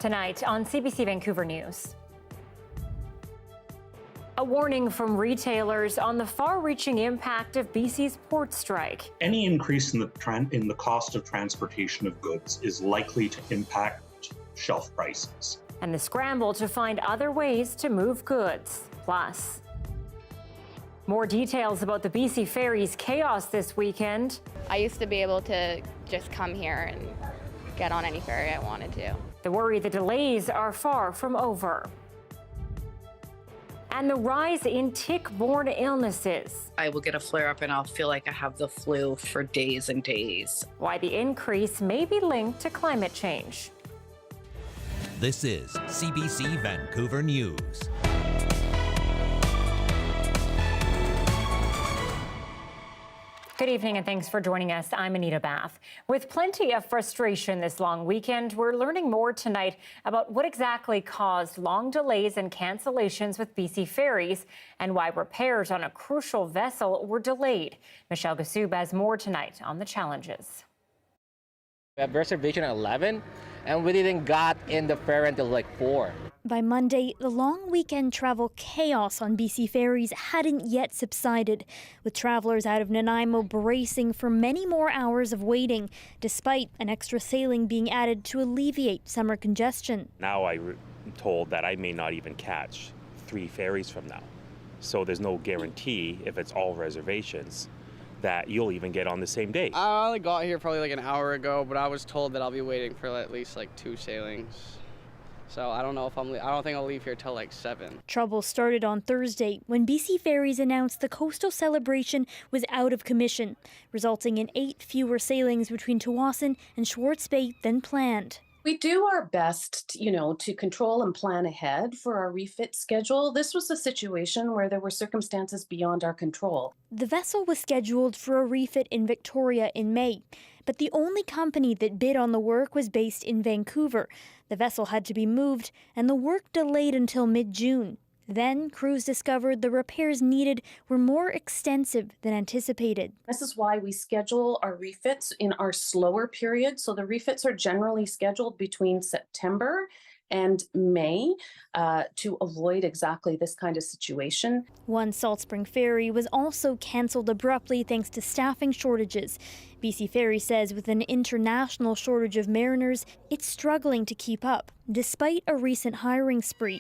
Tonight on CBC Vancouver News. A warning from retailers on the far-reaching impact of BC's port strike. Any increase in the cost of transportation of goods is likely to impact shelf prices. And the scramble to find other ways to move goods. Plus, more details about the BC Ferries chaos this weekend. I used to be able to just come here and get on any ferry I wanted to. The worry the delays are far from over. And the rise in tick-borne illnesses. I will get a flare-up and I'll feel like I have the flu for days and days. Why the increase may be linked to climate change. This is CBC Vancouver News. Good evening and thanks for joining us. I'm Anita Bath. With plenty of frustration this long weekend, we're learning more tonight about what exactly caused long delays and cancellations with BC Ferries and why repairs on a crucial vessel were delayed. Michelle Gassoub has more tonight on the challenges. We have reservation at 11 and we didn't got in the ferry until like 4. By Monday, the long weekend travel chaos on BC Ferries hadn't yet subsided, with travelers out of Nanaimo bracing for many more hours of waiting, despite an extra sailing being added to alleviate summer congestion. Now I'm told that I may not even catch 3 ferries from now. So there's no guarantee, if it's all reservations, that you'll even get on the same day. I only got here probably like an hour ago, but I was told that I'll be waiting for at least like 2 sailings. So I don't know if I don't think I'll leave here till like 7. Trouble started on Thursday when BC Ferries announced the coastal celebration was out of commission, resulting in 8 fewer sailings between Tsawwassen and Schwartz Bay than planned. We do our best, to control and plan ahead for our refit schedule. This was a situation where there were circumstances beyond our control. The vessel was scheduled for a refit in Victoria in May, but the only company that bid on the work was based in Vancouver. The vessel had to be moved, and the work delayed until mid-June. Then, crews discovered the repairs needed were more extensive than anticipated. This is why we schedule our refits in our slower period. So the refits are generally scheduled between September and May to avoid exactly this kind of situation. One Salt Spring ferry was also cancelled abruptly thanks to staffing shortages. BC Ferry says with an international shortage of mariners, it's struggling to keep up, despite a recent hiring spree.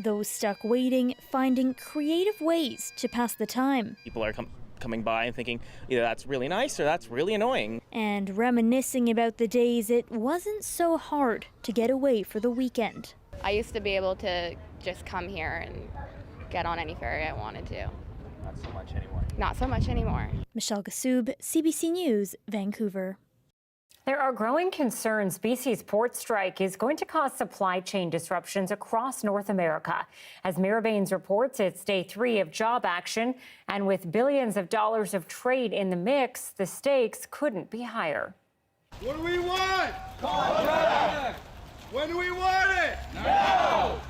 Those stuck waiting, finding creative ways to pass the time. People are coming by and thinking either that's really nice or that's really annoying. And reminiscing about the days it wasn't so hard to get away for the weekend. I used to be able to just come here and get on any ferry I wanted to. Not so much anymore. Not so much anymore. Michelle Gassoub, CBC News, Vancouver. There are growing concerns BC's port strike is going to cause supply chain disruptions across North America. As Mirabanes reports, it's day 3 of job action, and with billions of dollars of trade in the mix, the stakes couldn't be higher. What do we want? Contract! When do we want it? Now!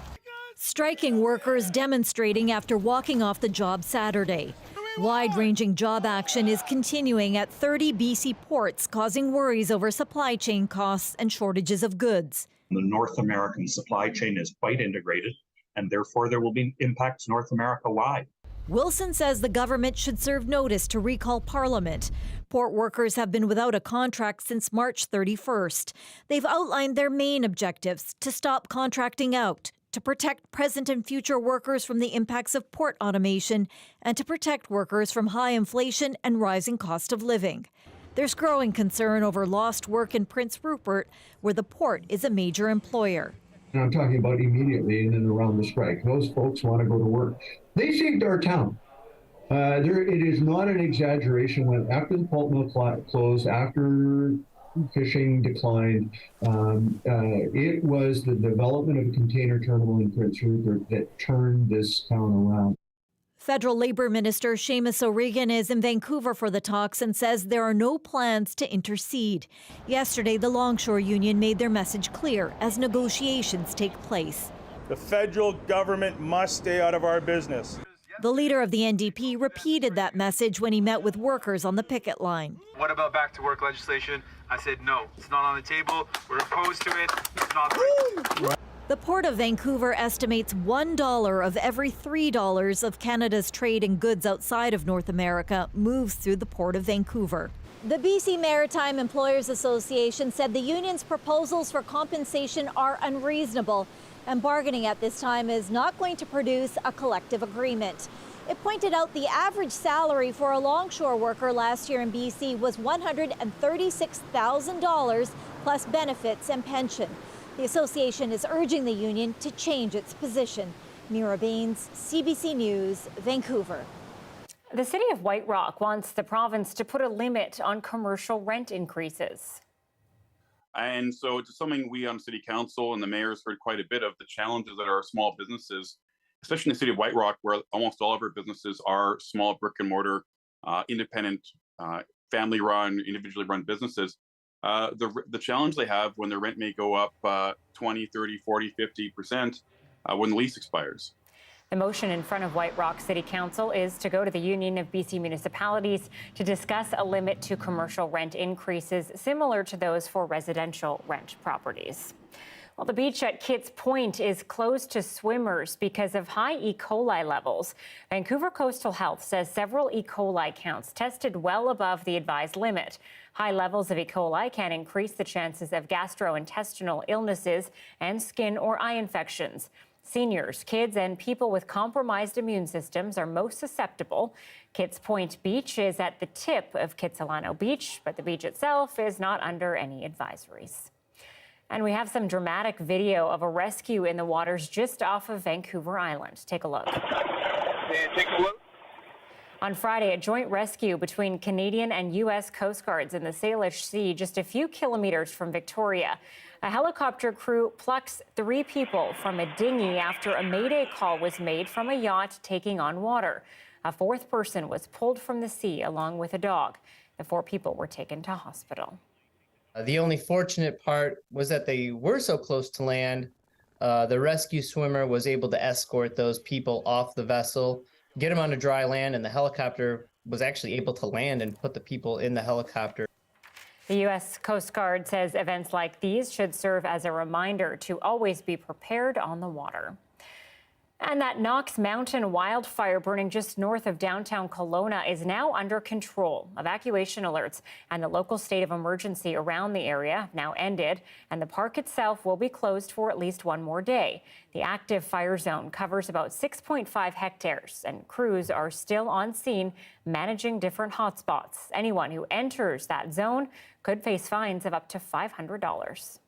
Striking workers demonstrating after walking off the job Saturday. Wide-ranging job action is continuing at 30 BC ports, causing worries over supply chain costs and shortages of goods. The North American supply chain is quite integrated, and therefore there will be impacts North America-wide. Wilson says the government should serve notice to recall Parliament. Port workers have been without a contract since March 31st. They've outlined their main objectives: to stop contracting out, to protect present and future workers from the impacts of port automation, and to protect workers from high inflation and rising cost of living. There's growing concern over lost work in Prince Rupert, where the port is a major employer. And I'm talking about immediately in and around the strike. Those folks want to go to work. They saved our town. It is not an exaggeration. When after the pulp mill closed, after fishing declined, it was the development of a container terminal in Prince Rupert that turned this town around. Federal Labor Minister Seamus O'Regan is in Vancouver for the talks and says there are no plans to intercede. Yesterday, the Longshore Union made their message clear as negotiations take place. The federal government must stay out of our business. The leader of the NDP repeated that message when he met with workers on the picket line. What about back to work legislation? I said, no, it's not on the table. We're opposed to it. It's not right. The Port of Vancouver estimates $1 of every $3 of Canada's trade in goods outside of North America moves through the Port of Vancouver. The BC Maritime Employers Association said the union's proposals for compensation are unreasonable, and bargaining at this time is not going to produce a collective agreement. It pointed out the average salary for a longshore worker last year in BC was $136,000 plus benefits and pension. The association is urging the union to change its position. Mira Baines, CBC News, Vancouver. The city of White Rock wants the province to put a limit on commercial rent increases. And so it's something we on City Council and the mayor's heard quite a bit of, the challenges that our small businesses, especially in the city of White Rock, where almost all of our businesses are small brick and mortar, independent, family run, individually run businesses. The challenge they have when their rent may go up 20, 30, 40, 50% when the lease expires. The motion in front of White Rock City Council is to go to the Union of BC Municipalities to discuss a limit to commercial rent increases similar to those for residential rent properties. Well, the beach at Kitts Point is closed to swimmers because of high E. coli levels. Vancouver Coastal Health says several E. coli counts tested well above the advised limit. High levels of E. coli can increase the chances of gastrointestinal illnesses and skin or eye infections. Seniors, kids, and people with compromised immune systems are most susceptible. Kitts Point Beach is at the tip of Kitsilano Beach, but the beach itself is not under any advisories. And we have some dramatic video of a rescue in the waters just off of Vancouver Island. Take a look. On Friday, a joint rescue between Canadian and U.S. Coast Guards in the Salish Sea, just a few kilometers from Victoria. A helicopter crew plucks 3 people from a dinghy after a mayday call was made from a yacht taking on water. A 4th person was pulled from the sea along with a dog. The 4 people were taken to hospital. The only fortunate part was that they were so close to land. The rescue swimmer was able to escort those people off the vessel, get them onto dry land, and the helicopter was actually able to land and put the people in the helicopter. The U.S. Coast Guard says events like these should serve as a reminder to always be prepared on the water. And that Knox Mountain wildfire burning just north of downtown Kelowna is now under control. Evacuation alerts and the local state of emergency around the area have now ended, and the park itself will be closed for at least one more day. The active fire zone covers about 6.5 hectares, and crews are still on scene managing different hotspots. Anyone who enters that zone could face fines of up to $500.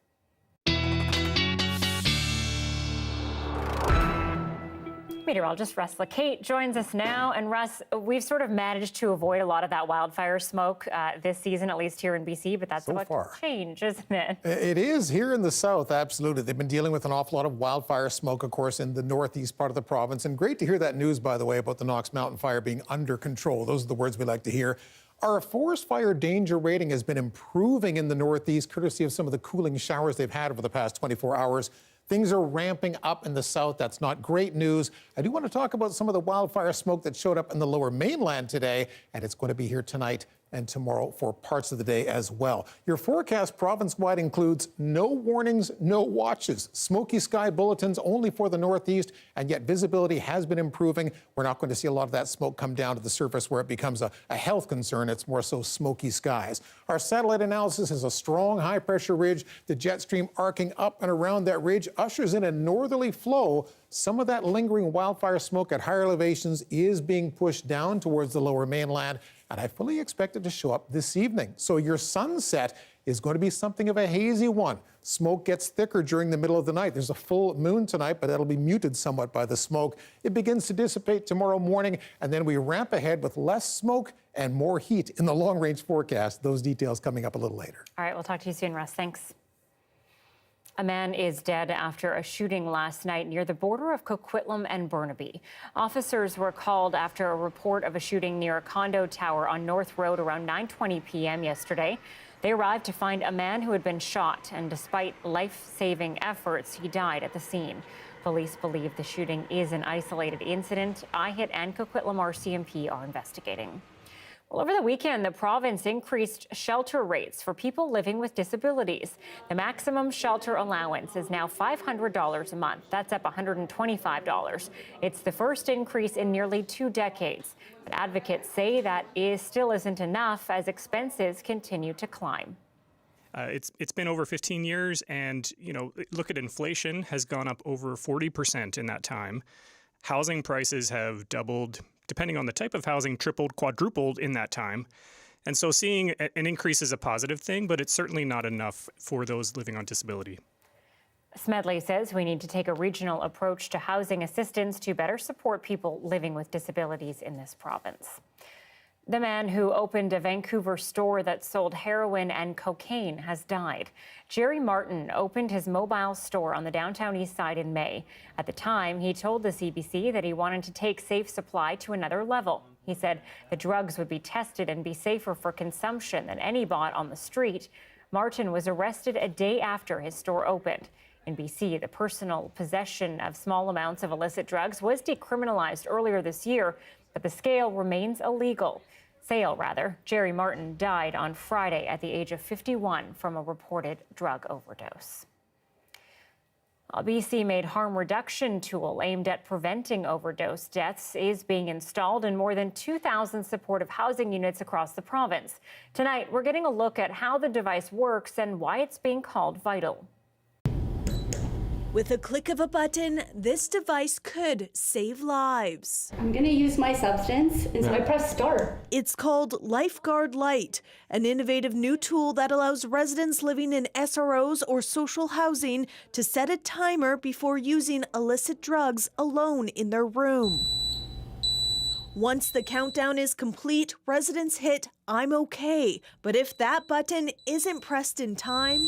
Meteorologist Russ LeCate joins us now. And Russ, we've sort of managed to avoid a lot of that wildfire smoke this season, at least here in BC, but that's about to change, isn't it? It is here in the south, absolutely. They've been dealing with an awful lot of wildfire smoke, of course, in the northeast part of the province. And great to hear that news, by the way, about the Knox Mountain fire being under control. Those are the words we like to hear. Our forest fire danger rating has been improving in the northeast, courtesy of some of the cooling showers they've had over the past 24 hours. Things are ramping up in the south. That's not great news. I do want to talk about some of the wildfire smoke that showed up in the lower mainland today, and it's going to be here tonight and tomorrow for parts of the day as well. Your forecast province-wide includes no warnings, no watches, smoky sky bulletins only for the northeast, and yet visibility has been improving. We're not going to see a lot of that smoke come down to the surface where it becomes a health concern. It's more so smoky skies. Our satellite analysis is a strong high-pressure ridge. The jet stream arcing up and around that ridge ushers in a northerly flow. Some of that lingering wildfire smoke at higher elevations is being pushed down towards the lower mainland, and I fully expect it to show up this evening. So your sunset is going to be something of a hazy one. Smoke gets thicker during the middle of the night. There's a full moon tonight, but that'll be muted somewhat by the smoke. It begins to dissipate tomorrow morning, and then we ramp ahead with less smoke and more heat in the long-range forecast. Those details coming up a little later. All right, we'll talk to you soon, Russ. Thanks. A man is dead after a shooting last night near the border of Coquitlam and Burnaby. Officers were called after a report of a shooting near a condo tower on North Road around 9:20 p.m. yesterday. They arrived to find a man who had been shot, and despite life-saving efforts, he died at the scene. Police believe the shooting is an isolated incident. IHIT and Coquitlam RCMP are investigating. Well, over the weekend, the province increased shelter rates for people living with disabilities. The maximum shelter allowance is now $500 a month. That's up $125. It's the first increase in nearly 2 decades. But advocates say that still isn't enough as expenses continue to climb. It's been over 15 years, and look at inflation has gone up over 40% in that time. Housing prices have doubled, depending on the type of housing, tripled, quadrupled in that time. And so seeing an increase is a positive thing, but it's certainly not enough for those living on disability. Smedley says we need to take a regional approach to housing assistance to better support people living with disabilities in this province. The man who opened a Vancouver store that sold heroin and cocaine has died. Jerry Martin opened his mobile store on the downtown east side in May. At the time, he told the CBC that he wanted to take safe supply to another level. He said the drugs would be tested and be safer for consumption than any bought on the street. Martin was arrested a day after his store opened. In BC, the personal possession of small amounts of illicit drugs was decriminalized earlier this year, but the sale remains illegal. Jerry Martin died on Friday at the age of 51 from a reported drug overdose. A BC-made harm reduction tool aimed at preventing overdose deaths is being installed in more than 2,000 supportive housing units across the province. Tonight, we're getting a look at how the device works and why it's being called vital. With a click of a button, this device could save lives. I'm going to use my substance, and so I press start. It's called Lifeguard Lite, an innovative new tool that allows residents living in SROs or social housing to set a timer before using illicit drugs alone in their room. Once the countdown is complete, residents hit "I'm okay," but if that button isn't pressed in time,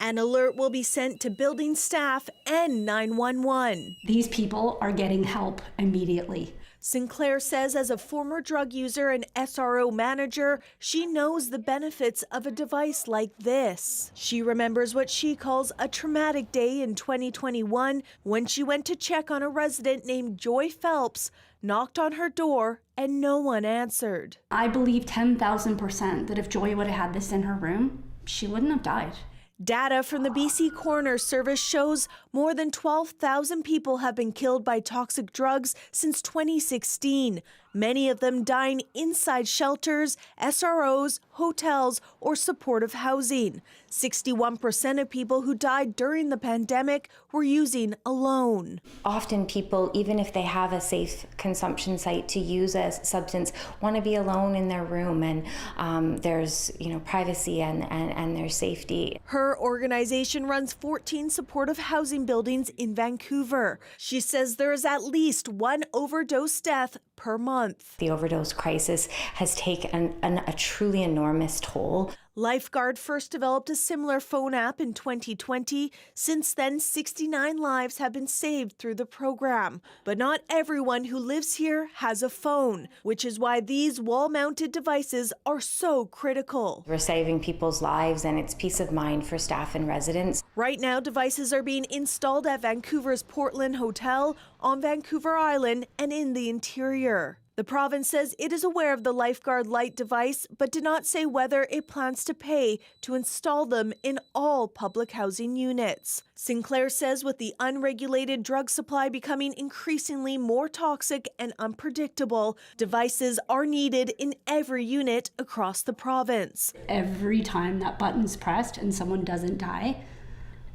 an alert will be sent to building staff and 911. These people are getting help immediately. Sinclair says as a former drug user and SRO manager, she knows the benefits of a device like this. She remembers what she calls a traumatic day in 2021 when she went to check on a resident named Joy Phelps, knocked on her door, and no one answered. I believe 10,000% that if Joy would have had this in her room, she wouldn't have died. Data from the BC Coroner Service shows more than 12,000 people have been killed by toxic drugs since 2016, many of them dying inside shelters, SROs, hotels, or supportive housing. 61% of people who died during the pandemic were using alone. Often people, even if they have a safe consumption site to use a substance, want to be alone in their room, and there's privacy and their safety. Her organization runs 14 supportive housing buildings in Vancouver. She says there is at least one overdose death per month. The overdose crisis has taken a truly enormous toll. Lifeguard first developed a similar phone app in 2020. Since then, 69 lives have been saved through the program. But not everyone who lives here has a phone, which is why these wall-mounted devices are so critical. We're saving people's lives, and it's peace of mind for staff and residents. Right now, devices are being installed at Vancouver's Portland Hotel, on Vancouver Island, and in the interior. The province says it is aware of the Lifeguard Lite device, but did not say whether it plans to pay to install them in all public housing units. Sinclair says with the unregulated drug supply becoming increasingly more toxic and unpredictable, devices are needed in every unit across the province. Every time that button's pressed and someone doesn't die,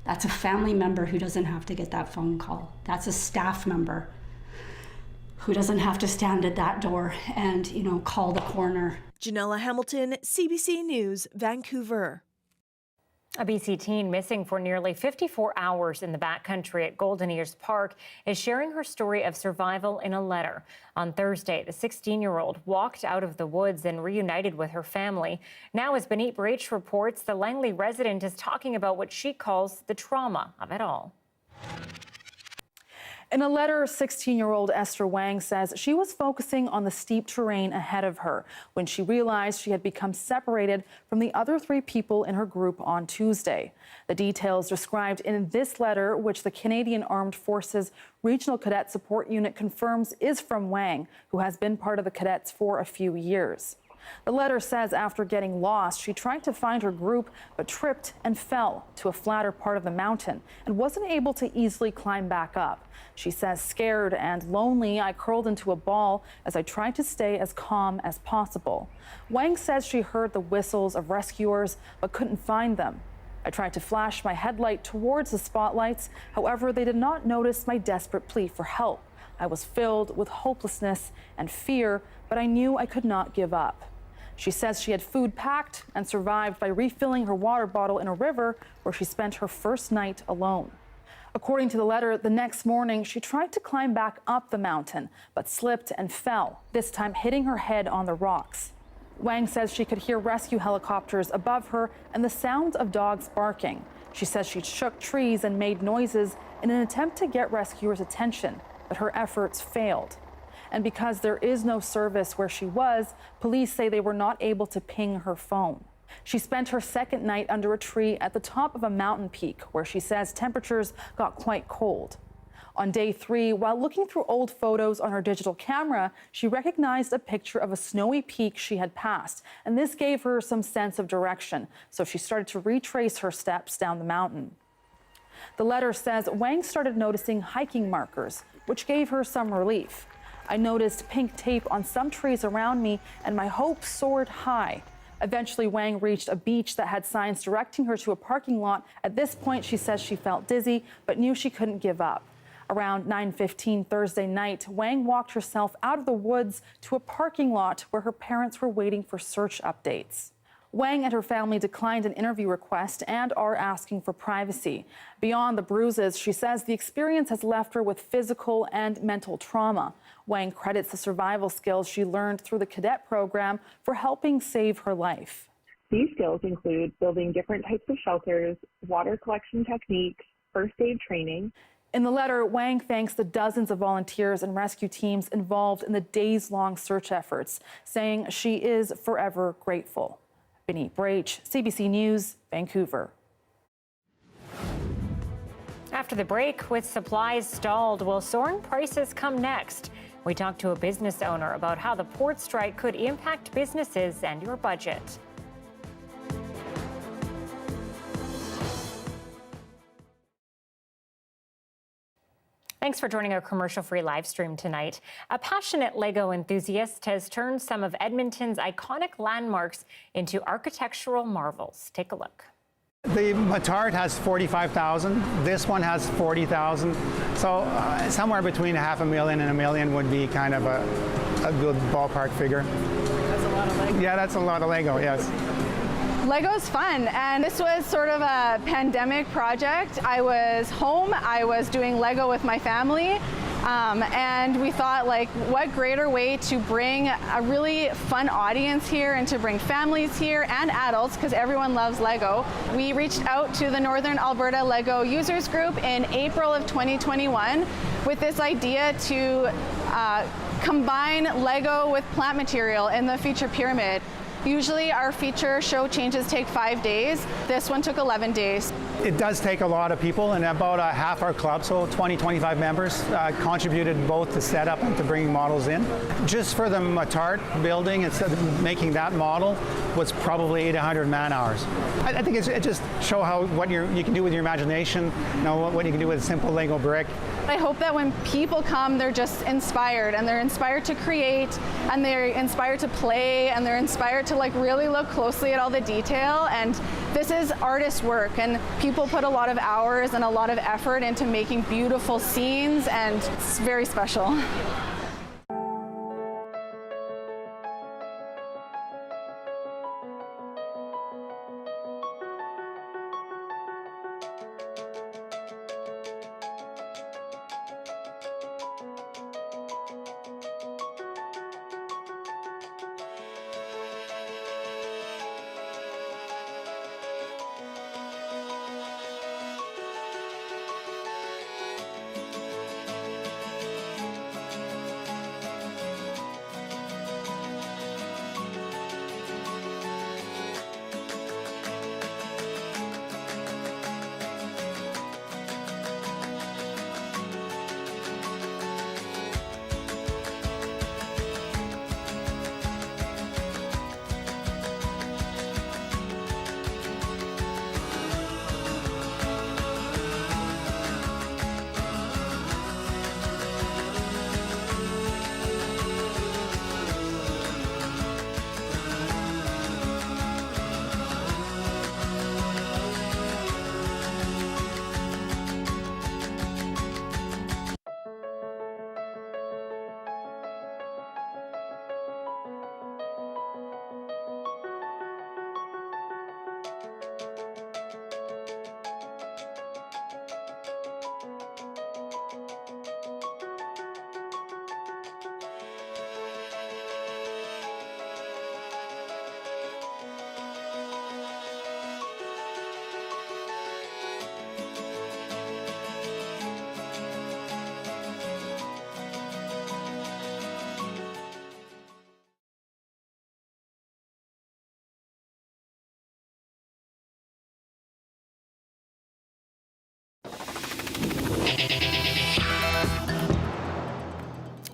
that's a family member who doesn't have to get that phone call. That's a staff member who doesn't have to stand at that door and, call the coroner. Janella Hamilton, CBC News, Vancouver. A BC teen missing for nearly 54 hours in the backcountry at Golden Ears Park is sharing her story of survival in a letter. On Thursday, the 16-year-old walked out of the woods and reunited with her family. Now, as Benit Brach reports, the Langley resident is talking about what she calls the trauma of it all. In a letter, 16-year-old Esther Wang says she was focusing on the steep terrain ahead of her when she realized she had become separated from the other 3 people in her group on Tuesday. The details described in this letter, which the Canadian Armed Forces Regional Cadet Support Unit confirms is from Wang, who has been part of the cadets for a few years. The letter says after getting lost, she tried to find her group, but tripped and fell to a flatter part of the mountain and wasn't able to easily climb back up. She says, scared and lonely, I curled into a ball as I tried to stay as calm as possible. Wang says she heard the whistles of rescuers, but couldn't find them. I tried to flash my headlight towards the spotlights. However, they did not notice my desperate plea for help. I was filled with hopelessness and fear, but I knew I could not give up. She says she had food packed and survived by refilling her water bottle in a river where she spent her first night alone. According to the letter, the next morning she tried to climb back up the mountain, but slipped and fell, this time hitting her head on the rocks. Wang says she could hear rescue helicopters above her and the sound of dogs barking. She says she shook trees and made noises in an attempt to get rescuers' attention, but her efforts failed. And because there is no service where she was, police say they were not able to ping her phone. She spent her second night under a tree at the top of a mountain peak, where she says temperatures got quite cold. On day 3, while looking through old photos on her digital camera, she recognized a picture of a snowy peak she had passed, and this gave her some sense of direction, so she started to retrace her steps down the mountain. The letter says Wang started noticing hiking markers, which gave her some relief. I noticed pink tape on some trees around me, and my hopes soared high. Eventually, Wang reached a beach that had signs directing her to a parking lot. At this point, she says she felt dizzy, but knew she couldn't give up. Around 9:15 Thursday night, Wang walked herself out of the woods to a parking lot where her parents were waiting for search updates. Wang and her family declined an interview request and are asking for privacy. Beyond the bruises, she says the experience has left her with physical and mental trauma. Wang credits the survival skills she learned through the cadet program for helping save her life. These skills include building different types of shelters, water collection techniques, first aid training. In the letter, Wang thanks the dozens of volunteers and rescue teams involved in the days-long search efforts, saying she is forever grateful. Benny Brach, CBC News, Vancouver. After the break, with supplies stalled, will soaring prices come next? We talked to a business owner about how the port strike could impact businesses and your budget. Thanks for joining our commercial-free live stream tonight. A passionate Lego enthusiast has turned some of Edmonton's iconic landmarks into architectural marvels. Take a look. The Matart has 45,000. This one has 40,000. So somewhere between $500,000 and $1 million would be kind of a good ballpark figure. That's a lot of Lego. Yeah, that's a lot of Lego, yes. Lego's fun, and this was sort of a pandemic project. I was home, I was doing Lego with my family, and we thought, like, what greater way to bring a really fun audience here and to bring families here and adults, because everyone loves Lego. We reached out to the Northern Alberta Lego Users Group in April of 2021 with this idea to combine Lego with plant material in the feature pyramid. Usually our feature show changes take 5 days. This one took 11 days. It does take a lot of people, and about half our club, so 20-25 members, contributed both to setup and to bringing models in. Just for the Matart building, instead of making that model, was probably 800 man-hours. I think it just shows how what you can do with your imagination, what you can do with a simple Lego brick. I hope that when people come, they're just inspired, and they're inspired to create, and they're inspired to play, and they're inspired to really look closely at all the detail. And this is artist work, and people put a lot of hours and a lot of effort into making beautiful scenes, and it's very special.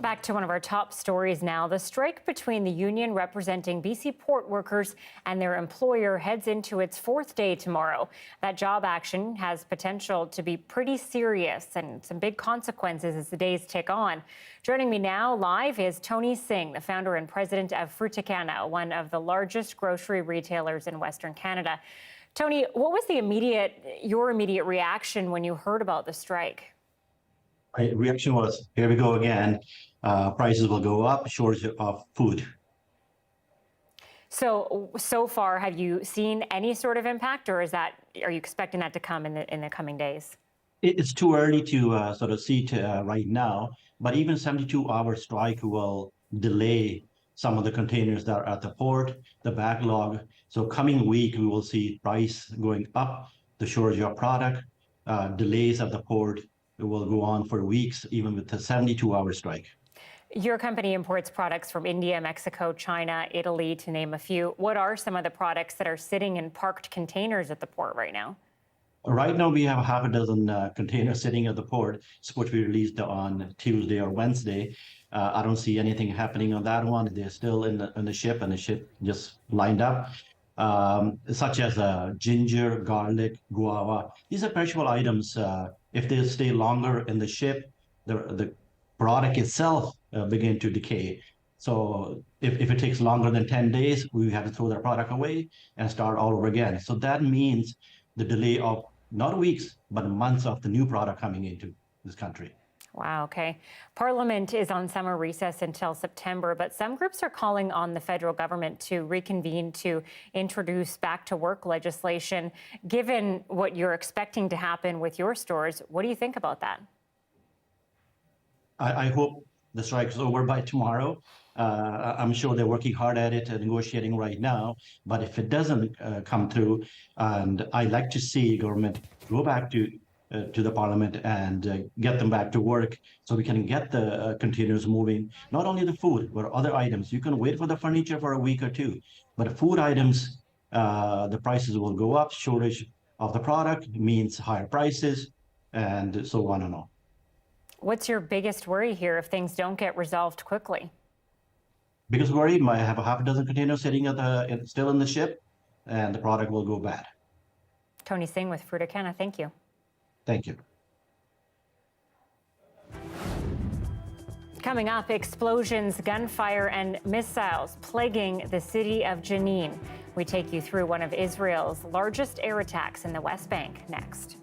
Back to one of our top stories now. The strike between the union representing BC port workers and their employer heads into its fourth day tomorrow. That job action has potential to be pretty serious and some big consequences as the days tick on. Joining me now live is Tony Singh, the founder and president of Fruticana, one of the largest grocery retailers in Western Canada. Tony, what was your immediate reaction when you heard about the strike? My reaction was, here we go again. Prices will go up, shortage of food. So far, have you seen any sort of impact, or are you expecting that to come in the coming days? It's too early to sort of see it right now, but even 72-hour strike will delay some of the containers that are at the port, the backlog. So coming week, we will see price going up, the shortage of product, delays at the port. It will go on for weeks, even with the 72-hour strike. Your company imports products from India, Mexico, China, Italy, to name a few. What are some of the products that are sitting in parked containers at the port right now? Right now, we have half a dozen containers sitting at the port, which we released on Tuesday or Wednesday. I don't see anything happening on that one. They're still in the ship, and the ship just lined up. Such as ginger, garlic, guava. These are perishable items. If they stay longer in the ship, the product itself begin to decay. So if it takes longer than 10 days, we have to throw that product away and start all over again. So that means the delay of not weeks, but months of the new product coming into this country. Wow, okay. Parliament is on summer recess until September, but some groups are calling on the federal government to reconvene to introduce back to work legislation. Given what you're expecting to happen with your stores, what do you think about that? I hope the strike is over by tomorrow. I'm sure they're working hard at it and negotiating right now. But if it doesn't come through, and I'd like to see government go back to the parliament and get them back to work so we can get the containers moving. Not only the food, but other items. You can wait for the furniture for a week or two, but food items, the prices will go up. Shortage of the product means higher prices, and so on and on. What's your biggest worry here if things don't get resolved quickly? Biggest worry, I have a half a dozen containers sitting still in the ship, and the product will go bad. Tony Singh with Fruticana, thank you. Thank you. Coming up, explosions, gunfire, and missiles plaguing the city of Jenin. We take you through one of Israel's largest air attacks in the West Bank next.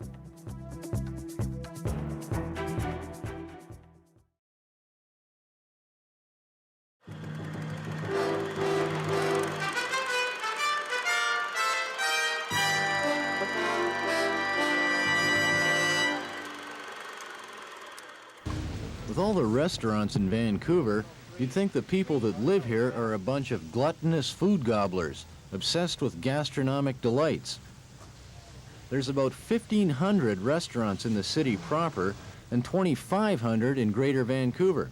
With all the restaurants in Vancouver, you'd think the people that live here are a bunch of gluttonous food gobblers, obsessed with gastronomic delights. There's about 1,500 restaurants in the city proper and 2,500 in Greater Vancouver.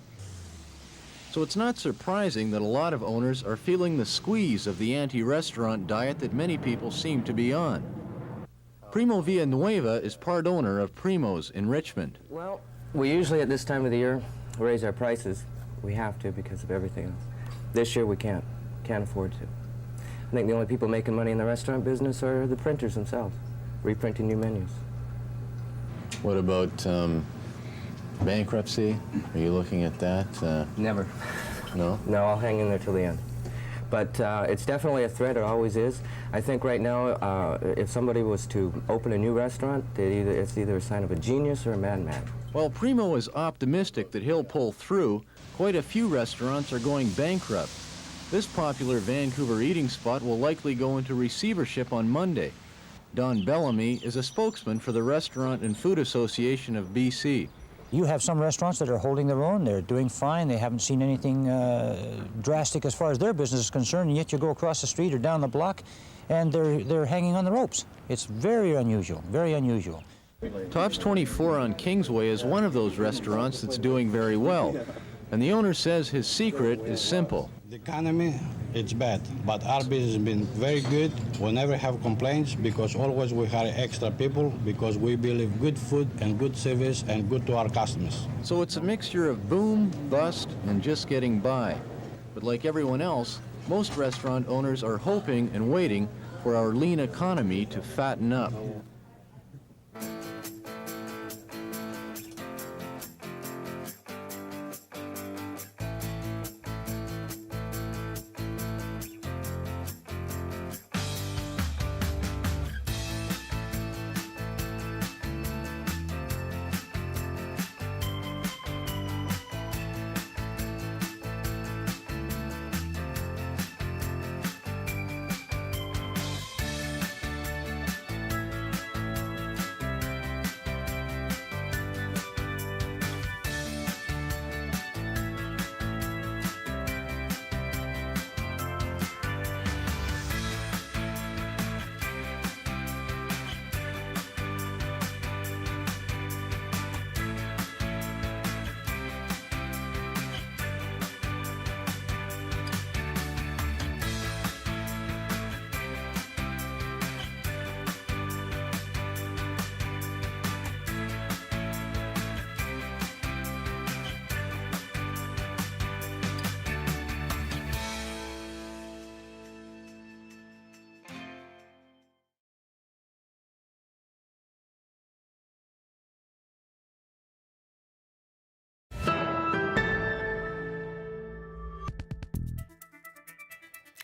So it's not surprising that a lot of owners are feeling the squeeze of the anti-restaurant diet that many people seem to be on. Primo Villanueva is part owner of Primo's in Richmond. Well, we usually at this time of the year raise our prices. We have to because of everything else. This year we can't afford to. I think the only people making money in the restaurant business are the printers themselves, reprinting new menus. What about bankruptcy? Are you looking at that? Never. No? No, I'll hang in there till the end. But it's definitely a threat, it always is. I think right now, if somebody was to open a new restaurant, it's either a sign of a genius or a madman. While Primo is optimistic that he'll pull through, quite a few restaurants are going bankrupt. This popular Vancouver eating spot will likely go into receivership on Monday. Don Bellamy is a spokesman for the Restaurant and Food Association of BC. You have some restaurants that are holding their own, they're doing fine, they haven't seen anything drastic as far as their business is concerned, and yet you go across the street or down the block and they're hanging on the ropes. It's very unusual, very unusual. Tops 24 on Kingsway is one of those restaurants that's doing very well, and the owner says his secret is simple. The economy it's bad. But our business has been very good. We never have complaints because always we hire extra people because we believe good food and good service and good to our customers. So it's a mixture of boom, bust, and just getting by. But like everyone else, most restaurant owners are hoping and waiting for our lean economy to fatten up.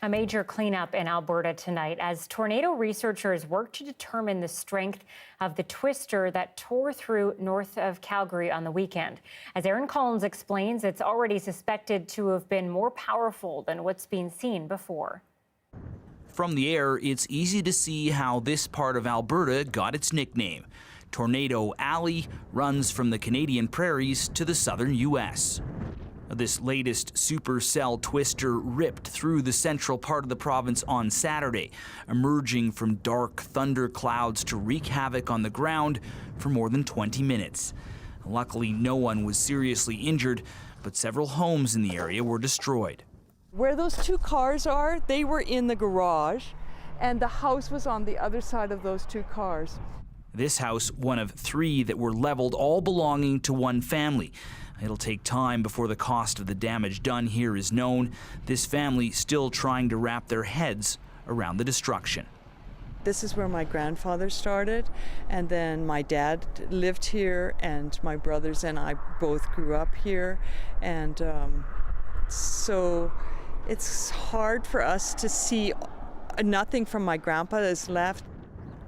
A major cleanup in Alberta tonight as tornado researchers work to determine the strength of the twister that tore through north of Calgary on the weekend. As Aaron Collins explains, it's already suspected to have been more powerful than what's been seen before. From the air, it's easy to see how this part of Alberta got its nickname. Tornado Alley runs from the Canadian prairies to the southern U.S. This latest supercell twister ripped through the central part of the province on Saturday, emerging from dark thunder clouds to wreak havoc on the ground for more than 20 minutes. Luckily, no one was seriously injured, but several homes in the area were destroyed. Where those two cars are, they were in the garage, and the house was on the other side of those two cars. This house, one of 3 that were leveled, all belonging to one family. It'll take time before the cost of the damage done here is known. This family still trying to wrap their heads around the destruction. This is where my grandfather started, and then my dad lived here, and my brothers and I both grew up here. And so it's hard for us to see nothing from my grandpa that's left.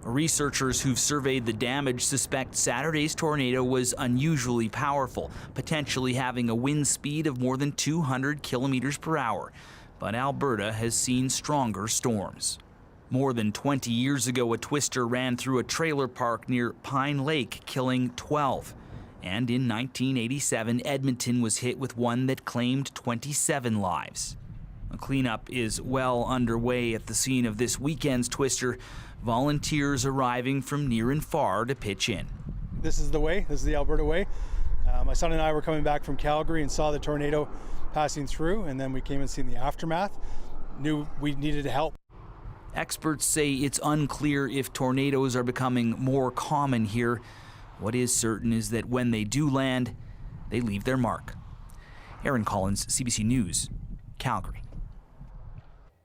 Researchers who've surveyed the damage suspect Saturday's tornado was unusually powerful, potentially having a wind speed of more than 200 kilometers per hour. But Alberta has seen stronger storms. More than 20 years ago, a twister ran through a trailer park near Pine Lake, killing 12. And in 1987, Edmonton was hit with one that claimed 27 lives. A cleanup is well underway at the scene of this weekend's twister. Volunteers arriving from near and far to pitch in. This is the way. This is the Alberta way. My son and I were coming back from Calgary and saw the tornado passing through, and then we came and seen the aftermath. Knew we needed help. Experts say it's unclear if tornadoes are becoming more common here. What is certain is that when they do land, they leave their mark. Aaron Collins, CBC News, Calgary.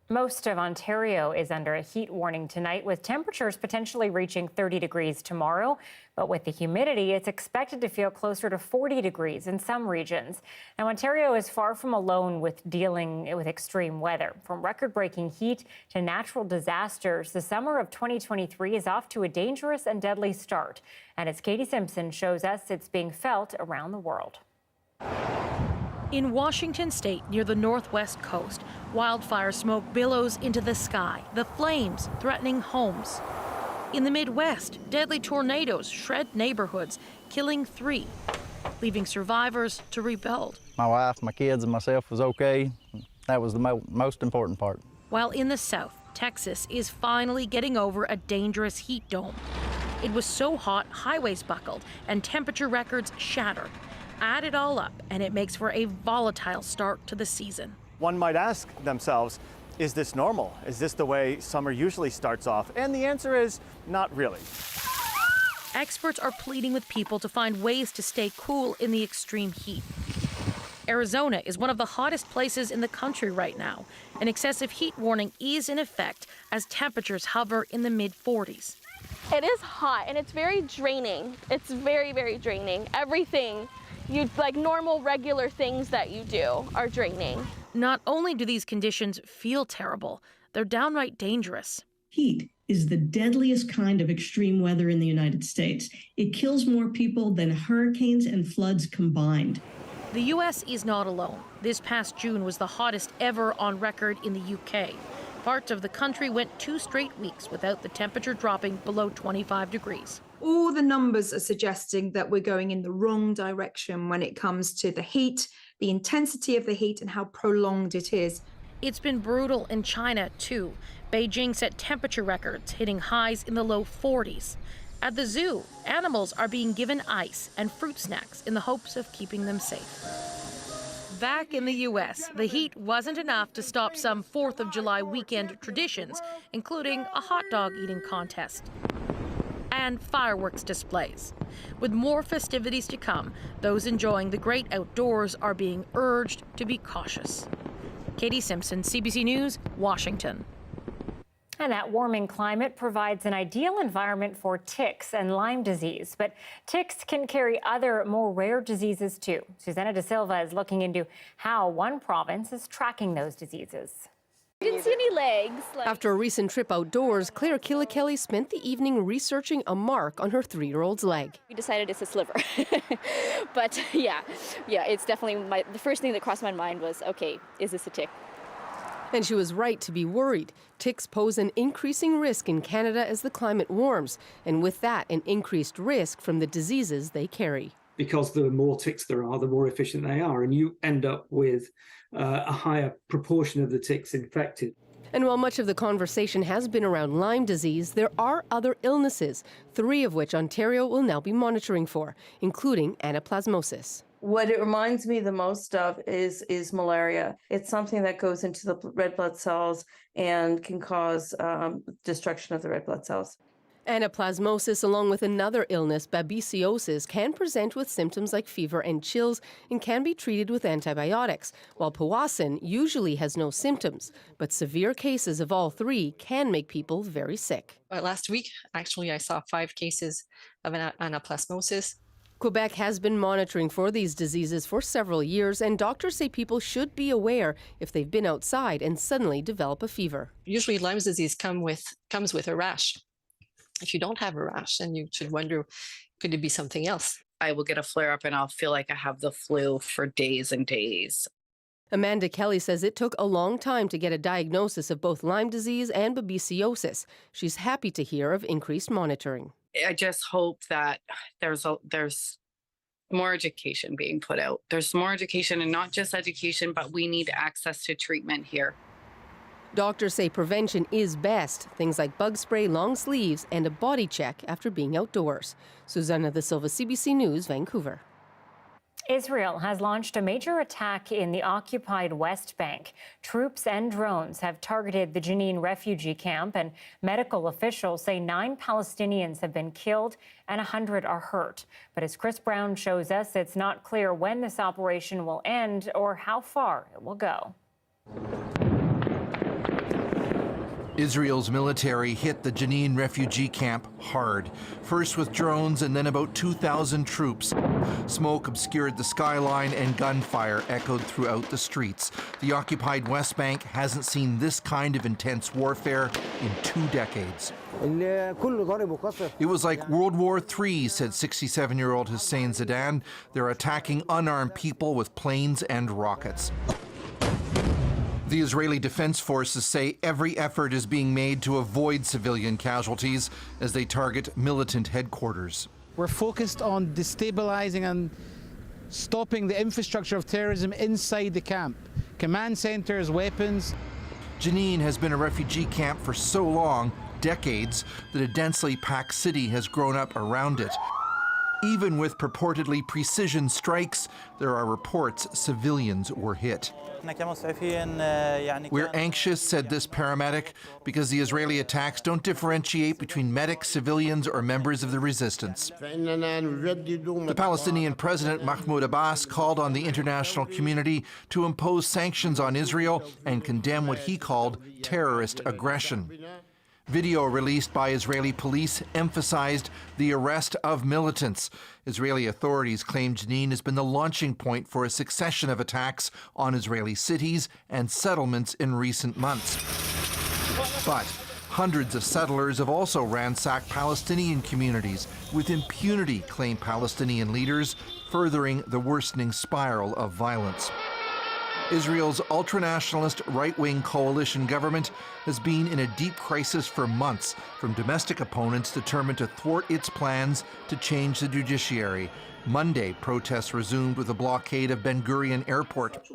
Most of Ontario is under a heat warning tonight, with temperatures potentially reaching 30 degrees tomorrow. But with the humidity, it's expected to feel closer to 40 degrees in some regions. Now, Ontario is far from alone with dealing with extreme weather. From record-breaking heat to natural disasters, the summer of 2023 is off to a dangerous and deadly start. And as Katie Simpson shows us, it's being felt around the world. In Washington state, near the northwest coast, wildfire smoke billows into the sky, the flames threatening homes. In the Midwest, deadly tornadoes shred neighborhoods, killing 3, leaving survivors to rebuild. My wife, my kids, and myself was okay. That was the most important part. While in the south, Texas is finally getting over a dangerous heat dome. It was so hot, highways buckled, and temperature records shattered. Add it all up, and it makes for a volatile start to the season. One might ask themselves, Is this normal? Is this the way summer usually starts off? And the answer is not really. Experts are pleading with people to find ways to stay cool in the extreme heat. Arizona is one of the hottest places in the country right now. An excessive heat warning is in effect as temperatures hover in the mid-40s. It is hot and it's very draining. It's very, very draining. Everything, like normal, regular things that you do are draining. Not only do these conditions feel terrible, they're downright dangerous. Heat is the deadliest kind of extreme weather in the United States. It kills more people than hurricanes and floods combined. The U.S. is not alone. This past June was the hottest ever on record in the U.K. Parts of the country went 2 straight weeks without the temperature dropping below 25 degrees. All the numbers are suggesting that we're going in the wrong direction when it comes to the heat, the intensity of the heat, and how prolonged it is. It's been brutal in China, too. Beijing set temperature records, hitting highs in the low 40s. At the zoo, animals are being given ice and fruit snacks in the hopes of keeping them safe. Back in the U.S., the heat wasn't enough to stop some 4th of July weekend traditions, including a hot dog eating contest and fireworks displays. With more festivities to come, those enjoying the great outdoors are being urged to be cautious. Katie Simpson, CBC News, Washington. And that warming climate provides an ideal environment for ticks and Lyme disease. But ticks can carry other, more rare diseases too. Susanna De Silva is looking into how one province is tracking those diseases. I didn't see any legs. After a recent trip outdoors, Claire Killikelly spent the evening researching a mark on her 3-year-old's leg. We decided it's a sliver. But yeah, it's definitely the first thing that crossed my mind was, okay, is this a tick? And she was right to be worried. Ticks pose an increasing risk in Canada as the climate warms, and with that, an increased risk from the diseases they carry. Because the more ticks there are, the more efficient they are, and you end up with a higher proportion of the ticks infected. And while much of the conversation has been around Lyme disease, there are other illnesses, 3 of which Ontario will now be monitoring for, including anaplasmosis. What it reminds me the most of is malaria. It's something that goes into the red blood cells and can cause destruction of the red blood cells. Anaplasmosis, along with another illness, babesiosis, can present with symptoms like fever and chills and can be treated with antibiotics, while Powassan usually has no symptoms. But severe cases of all 3 can make people very sick. Last week, actually, I saw 5 cases of anaplasmosis. Quebec has been monitoring for these diseases for several years, and doctors say people should be aware if they've been outside and suddenly develop a fever. Usually Lyme disease comes with a rash. If you don't have a rash, then you should wonder, could it be something else? I will get a flare-up and I'll feel like I have the flu for days and days. Amanda Kelly says it took a long time to get a diagnosis of both Lyme disease and babesiosis. She's happy to hear of increased monitoring. I just hope that there's more education being put out. There's more education, and not just education, but we need access to treatment here. Doctors say prevention is best. Things like bug spray, long sleeves, and a body check after being outdoors. Susanna De Silva, CBC News, Vancouver. Israel has launched a major attack in the occupied West Bank. Troops and drones have targeted the Jenin refugee camp, and medical officials say 9 Palestinians have been killed and 100 are hurt. But as Chris Brown shows us, it's not clear when this operation will end or how far it will go. Israel's military hit the Jenin refugee camp hard, first with drones and then about 2,000 troops. Smoke obscured the skyline and gunfire echoed throughout the streets. The occupied West Bank hasn't seen this kind of intense warfare in 2 decades. It was like World War III, said 67-year-old Hussein Zidan. They're attacking unarmed people with planes and rockets. The Israeli Defense Forces say every effort is being made to avoid civilian casualties as they target militant headquarters. We're focused on destabilizing and stopping the infrastructure of terrorism inside the camp. Command centers, weapons. Jenin has been a refugee camp for so long, decades, that a densely packed city has grown up around it. Even with purportedly precision strikes, there are reports civilians were hit. We're anxious, said this paramedic, because the Israeli attacks don't differentiate between medics, civilians, or members of the resistance. The Palestinian President Mahmoud Abbas called on the international community to impose sanctions on Israel and condemn what he called terrorist aggression. Video released by Israeli police emphasized the arrest of militants. Israeli authorities claim Jenin has been the launching point for a succession of attacks on Israeli cities and settlements in recent months. But hundreds of settlers have also ransacked Palestinian communities with impunity, claim Palestinian leaders, furthering the worsening spiral of violence. Israel's ultranationalist right-wing coalition government has been in a deep crisis for months from domestic opponents determined to thwart its plans to change the judiciary. Monday, protests resumed with a blockade of Ben Gurion Airport.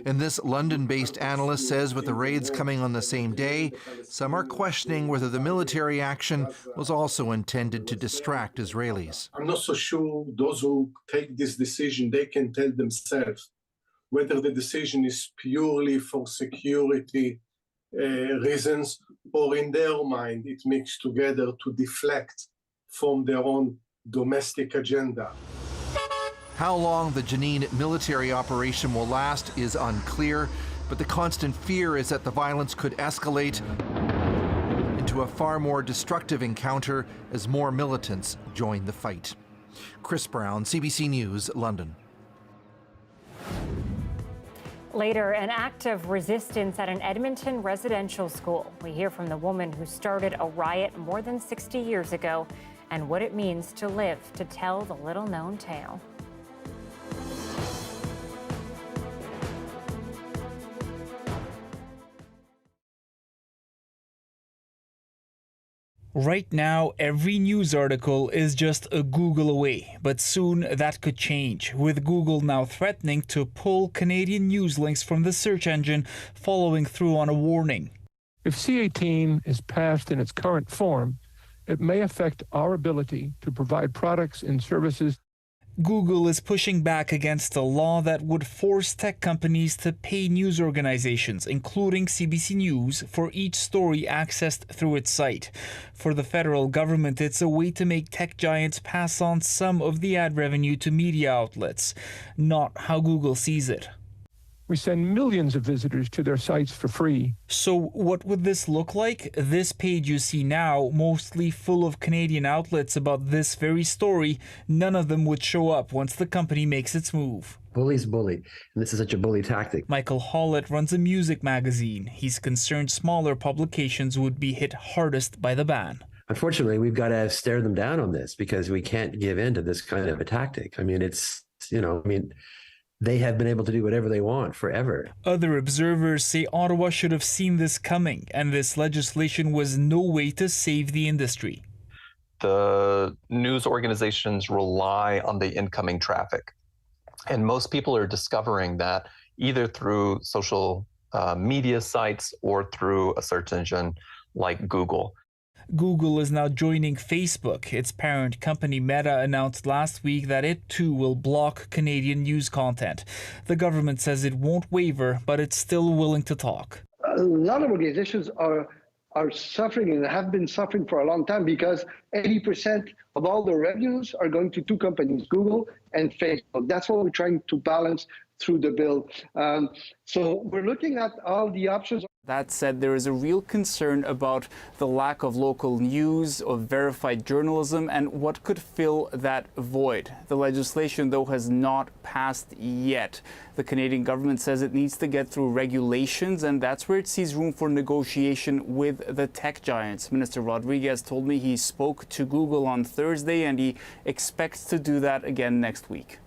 And this London-based analyst says with the raids coming on the same day, some are questioning whether the military action was also intended to distract Israelis. I'm not so sure those who take this decision, they can tell themselves whether the decision is purely for security reasons or in their mind it mixed together to deflect from their own domestic agenda. How long the Jenin military operation will last is unclear, but the constant fear is that the violence could escalate into a far more destructive encounter as more militants join the fight. Chris Brown, CBC News, London. Later, an act of resistance at an Edmonton residential school. We hear from the woman who started a riot more than 60 years ago and what it means to live to tell the little-known tale. Right now, every news article is just a Google away, but soon that could change, with Google now threatening to pull Canadian news links from the search engine following through on a warning. If C18 is passed in its current form, it may affect our ability to provide products and services. Google is pushing back against a law that would force tech companies to pay news organizations, including CBC News, for each story accessed through its site. For the federal government, it's a way to make tech giants pass on some of the ad revenue to media outlets, not how Google sees it. We send millions of visitors to their sites for free. So what would this look like? This page you see now, mostly full of Canadian outlets about this very story, none of them would show up once the company makes its move. Bully's bully, and this is such a bully tactic. Michael Hollett runs a music magazine. He's concerned smaller publications would be hit hardest by the ban. Unfortunately, we've got to stare them down on this because we can't give in to this kind of a tactic. I mean, they have been able to do whatever they want forever. Other observers say Ottawa should have seen this coming, and this legislation was no way to save the industry. The news organizations rely on the incoming traffic, and most people are discovering that either through social media sites or through a search engine like Google. Google is now joining Facebook. Its parent company Meta announced last week that it too will block Canadian news content. The government says it won't waver, but it's still willing to talk. A lot of organizations are suffering and have been suffering for a long time because 80% of all the revenues are going to two companies, Google and Facebook. That's what we're trying to balance through the bill. So we're looking at all the options. That said, there is a real concern about the lack of local news, of verified journalism, and what could fill that void. The legislation, though, has not passed yet. The Canadian government says it needs to get through regulations, and that's where it sees room for negotiation with the tech giants. Minister Rodriguez told me he spoke to Google on Thursday, and he expects to do that again next week.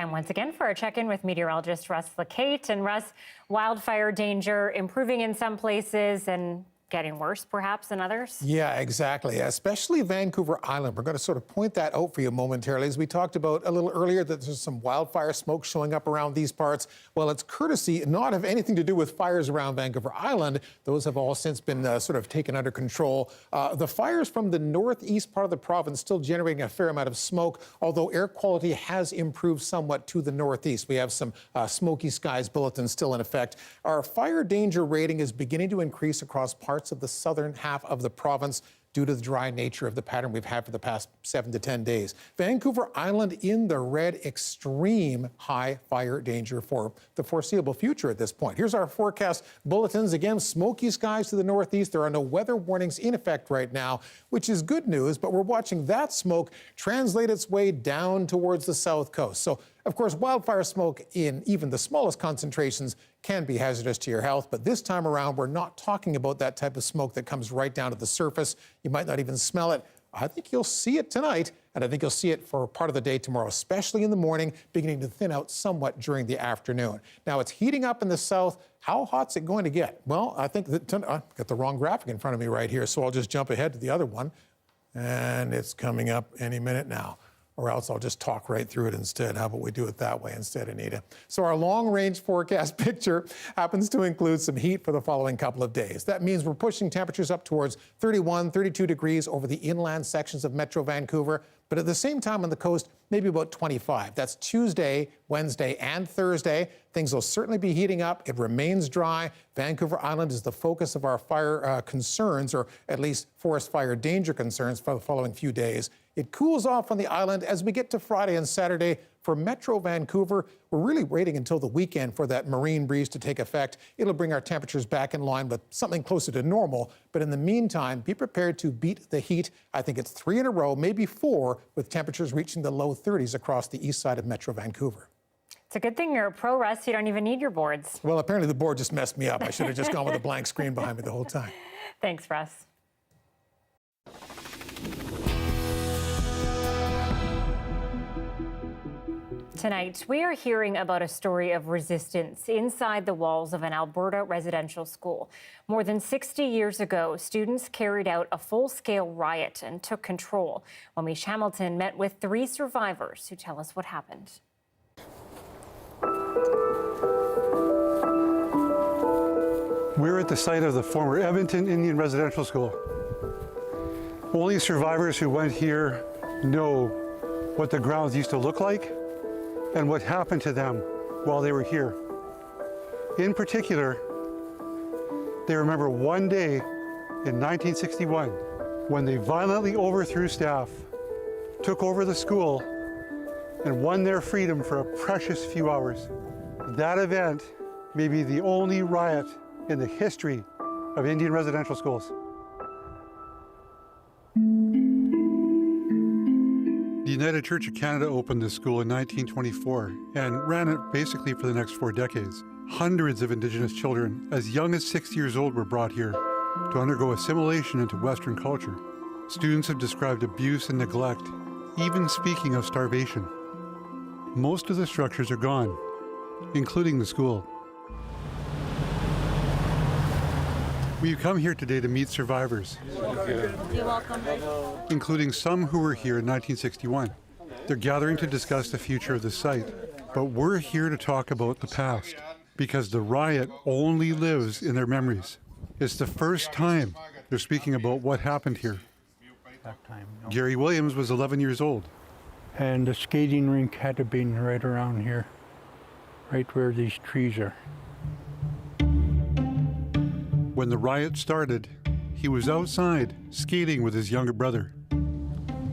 Time once again for a check-in with meteorologist Russ Lacate. And Russ, wildfire danger improving in some places and getting worse perhaps in others? Yeah, exactly. Especially Vancouver Island. We're going to sort of point that out for you momentarily. As we talked about a little earlier, that there's some wildfire smoke showing up around these parts. Well, it's courtesy not of anything to do with fires around Vancouver Island. Those have all since been sort of taken under control. The fires from the northeast part of the province still generating a fair amount of smoke, although air quality has improved somewhat to the northeast. We have some smoky skies bulletins still in effect. Our fire danger rating is beginning to increase across parts of the southern half of the province due to the dry nature of the pattern we've had for the past 7 to 10 days. Vancouver Island in the red, extreme high fire danger for the foreseeable future at this point. Here's our forecast bulletins. Again, smoky skies to the northeast. There are no weather warnings in effect right now, which is good news, but we're watching that smoke translate its way down towards the south coast. So, of course, wildfire smoke in even the smallest concentrations can be hazardous to your health, but this time around, we're not talking about that type of smoke that comes right down to the surface. You might not even smell it. I think you'll see it tonight, and I think you'll see it for part of the day tomorrow, especially in the morning, beginning to thin out somewhat during the afternoon. Now, it's heating up in the south. How hot's it going to get? Well, I think that I've got the wrong graphic in front of me right here, so I'll just jump ahead to the other one, and it's coming up any minute now. Or else I'll just talk right through it instead. How about we do it that way instead, Anita? So our long-range forecast picture happens to include some heat for the following couple of days. That means we're pushing temperatures up towards 31, 32 degrees over the inland sections of Metro Vancouver, but at the same time on the coast, maybe about 25. That's Tuesday, Wednesday, and Thursday. Things will certainly be heating up. It remains dry. Vancouver Island is the focus of our fire concerns, or at least forest fire danger concerns for the following few days. It cools off on the island as we get to Friday and Saturday. For Metro Vancouver, we're really waiting until the weekend for that marine breeze to take effect. It'll bring our temperatures back in line with something closer to normal. But in the meantime, be prepared to beat the heat. I think it's 3 in a row, maybe 4, with temperatures reaching the low 30s across the east side of Metro Vancouver. It's a good thing you're a pro, Russ. You don't even need your boards. Well, apparently the board just messed me up. I should have just gone with a blank screen behind me the whole time. Thanks, Russ. Tonight, we are hearing about a story of resistance inside the walls of an Alberta residential school. More than 60 years ago, students carried out a full-scale riot and took control. Janella Hamilton met with 3 survivors who tell us what happened. We're at the site of the former Edmonton Indian Residential School. Only survivors who went here know what the grounds used to look like and what happened to them while they were here. In particular, they remember one day in 1961 when they violently overthrew staff, took over the school, and won their freedom for a precious few hours. That event may be the only riot in the history of Indian residential schools. The United Church of Canada opened this school in 1924 and ran it basically for the next 4 decades. Hundreds of Indigenous children as young as 6 years old were brought here to undergo assimilation into Western culture. Students have described abuse and neglect, even speaking of starvation. Most of the structures are gone, including the school. We've come here today to meet survivors. You're welcome. Including some who were here in 1961. They're gathering to discuss the future of the site, but we're here to talk about the past, because the riot only lives in their memories. It's the first time they're speaking about what happened here. Gary Williams was 11 years old. And the skating rink had to be right around here, right where these trees are. When the riot started, he was outside skating with his younger brother.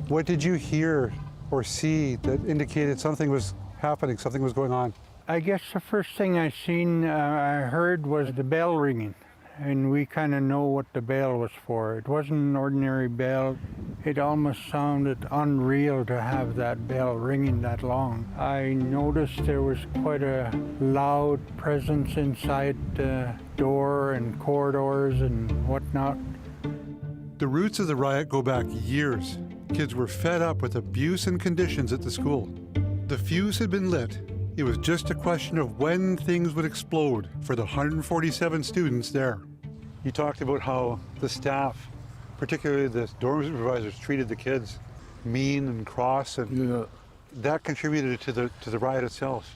What did you hear or see that indicated something was happening, something was going on? I guess the first thing I heard was the bell ringing. And we kind of know what the bell was for. It wasn't an ordinary bell. It almost sounded unreal to have that bell ringing that long. I noticed there was quite a loud presence inside the door and corridors and whatnot. The roots of the riot go back years. Kids were fed up with abuse and conditions at the school. The fuse had been lit. It was just a question of when things would explode for the 147 students there. He talked about how the staff, particularly the dorm supervisors, treated the kids mean and cross, and that contributed to the riot itself.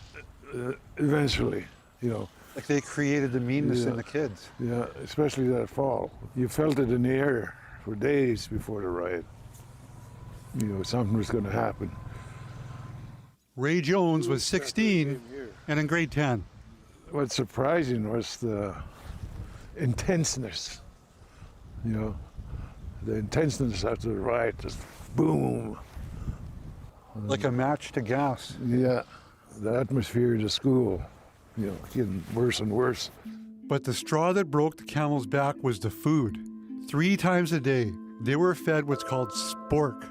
Eventually, you know. Like they created the meanness in the kids. Yeah, especially that fall. You felt it in the air for days before the riot. You know, something was going to happen. Ray Jones was 16 and in grade 10. What's surprising was the intenseness, you know, the intenseness after the riot, just boom. Like a match to gas. Yeah, the atmosphere of the school, you know, getting worse and worse. But the straw that broke the camel's back was the food. 3 times a day, they were fed what's called spork.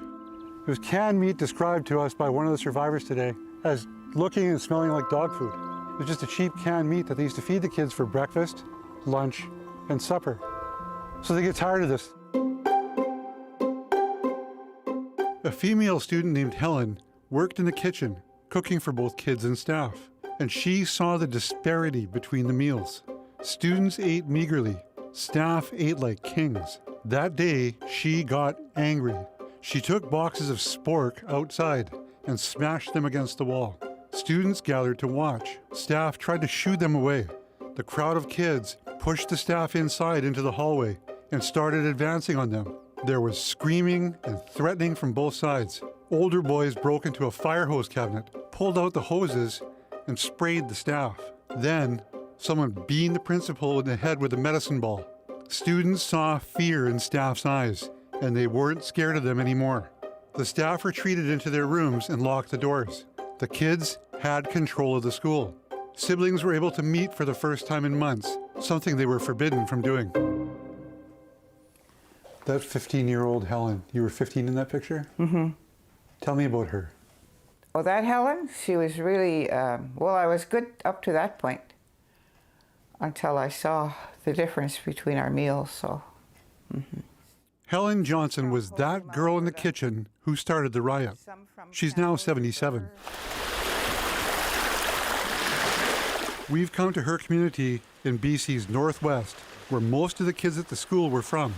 It was canned meat described to us by one of the survivors today as looking and smelling like dog food. It was just a cheap canned meat that they used to feed the kids for breakfast, lunch, and supper. So they get tired of this. A female student named Helen worked in the kitchen, cooking for both kids and staff, and she saw the disparity between the meals. Students ate meagerly, staff ate like kings. That day, she got angry. She took boxes of spork outside and smashed them against the wall. Students gathered to watch. Staff tried to shoo them away. The crowd of kids pushed the staff inside into the hallway and started advancing on them. There was screaming and threatening from both sides. Older boys broke into a fire hose cabinet, pulled out the hoses, and sprayed the staff. Then, someone beat the principal in the head with a medicine ball. Students saw fear in staff's eyes, and they weren't scared of them anymore. The staff retreated into their rooms and locked the doors. The kids had control of the school. Siblings were able to meet for the first time in months, something they were forbidden from doing. That 15-year-old Helen, you were 15 in that picture? Mm-hmm. Tell me about her. Well, that Helen, she was really, well, I was good up to that point until I saw the difference between our meals, so. Mm-hmm. Helen Johnson was that girl in the kitchen who started the riot. She's now 77. We've come to her community in BC's northwest, where most of the kids at the school were from.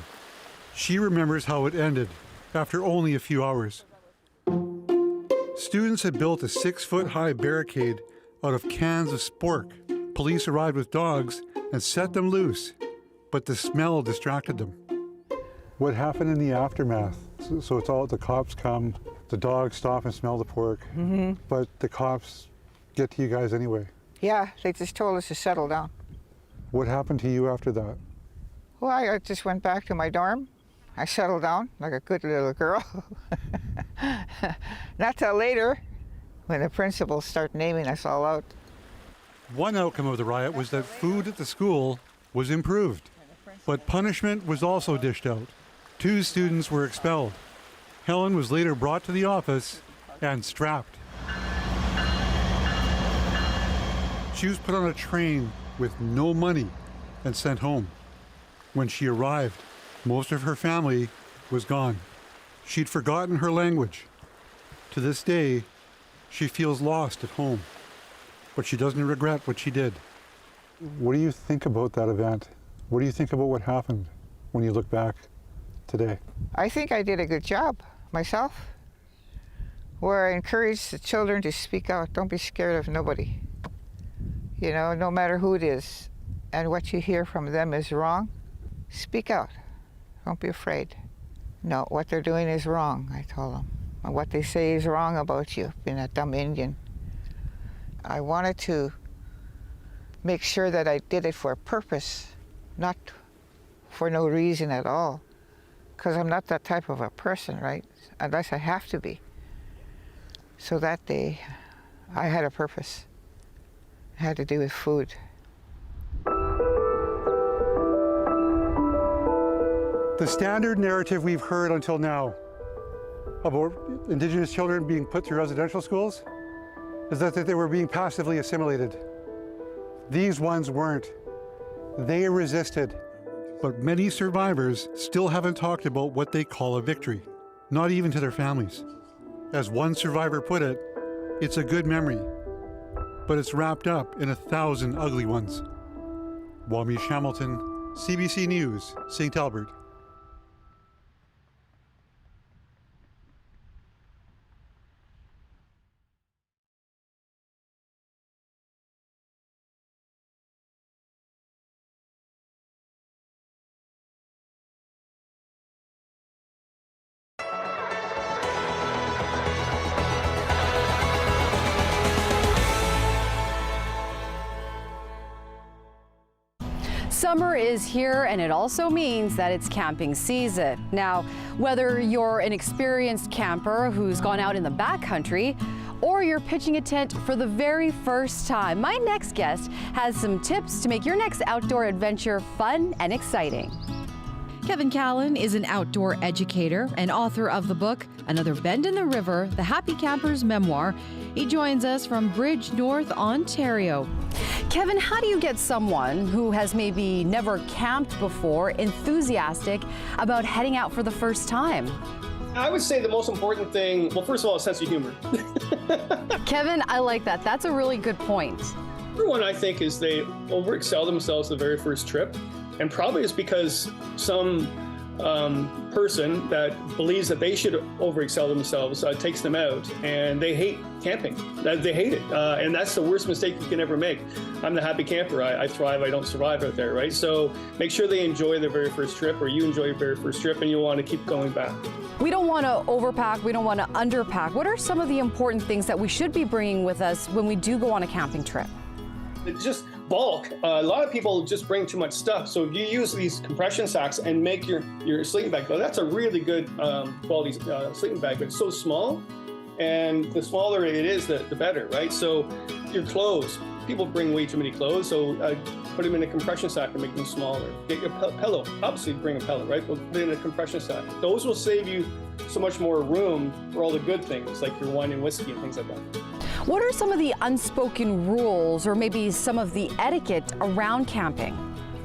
She remembers how it ended after only a few hours. Students had built a 6-foot-high barricade out of cans of spork. Police arrived with dogs and set them loose, but the smell distracted them. What happened in the aftermath? So it's all, the cops come, the dogs stop and smell the pork, but the cops get to you guys anyway. Yeah, they just told us to settle down. What happened to you after that? Well, I just went back to my dorm. I settled down like a good little girl. Not till later, when the principals start naming us all out. One outcome of the riot was that food at the school was improved, but punishment was also dished out. 2 students were expelled. Helen was later brought to the office and strapped. She was put on a train with no money and sent home. When she arrived, most of her family was gone. She'd forgotten her language. To this day, she feels lost at home, but she doesn't regret what she did. What do you think about that event? What do you think about what happened when you look back today? I think I did a good job myself, where I encouraged the children to speak out. Don't be scared of nobody. You know, no matter who it is, and what you hear from them is wrong, speak out. Don't be afraid. No, what they're doing is wrong, I told them. And what they say is wrong about you, being a dumb Indian. I wanted to make sure that I did it for a purpose, not for no reason at all. Because I'm not that type of a person, right? Unless I have to be. So that day, I had a purpose. It had to do with food. The standard narrative we've heard until now about Indigenous children being put through residential schools is that they were being passively assimilated. These ones weren't. They resisted. But many survivors still haven't talked about what they call a victory, not even to their families. As one survivor put it, It's a good memory, but it's wrapped up in 1,000 ugly ones. Janella Hamilton, CBC News, St. Albert. Summer is here, and it also means that it's camping season. Now, whether you're an experienced camper who's gone out in the backcountry, or you're pitching a tent for the very first time, my next guest has some tips to make your next outdoor adventure fun and exciting. Kevin Callan is an outdoor educator and author of the book, Another Bend in the River, The Happy Camper's Memoir. He joins us from Bridge, North Ontario. Kevin, how do you get someone who has maybe never camped before enthusiastic about heading out for the first time? I would say the most important thing, well, first of all, a sense of humor. Kevin, I like that. That's a really good point. Number one, I think, is they overexcel themselves the very first trip. And probably it's because some person that believes that they should overexcel themselves takes them out, and they hate camping. They hate it. And that's the worst mistake you can ever make. I'm the happy camper. I thrive, I don't survive out there, right? So make sure they enjoy their very first trip, or you enjoy your very first trip, and you'll want to keep going back. We don't want to overpack, we don't want to underpack. What are some of the important things that we should be bringing with us when we do go on a camping trip? Just bulk. A lot of people just bring too much stuff. So if you use these compression sacks and make your sleeping bag, well, that's a really good quality sleeping bag, but it's so small, and the smaller it is, the better, right? So your clothes, people bring way too many clothes, so put them in a compression sack and make them smaller. Get your pillow, obviously bring a pillow, right? But put it in a compression sack. Those will save you so much more room for all the good things, like your wine and whiskey and things like that. What are some of the unspoken rules, or maybe some of the etiquette around camping?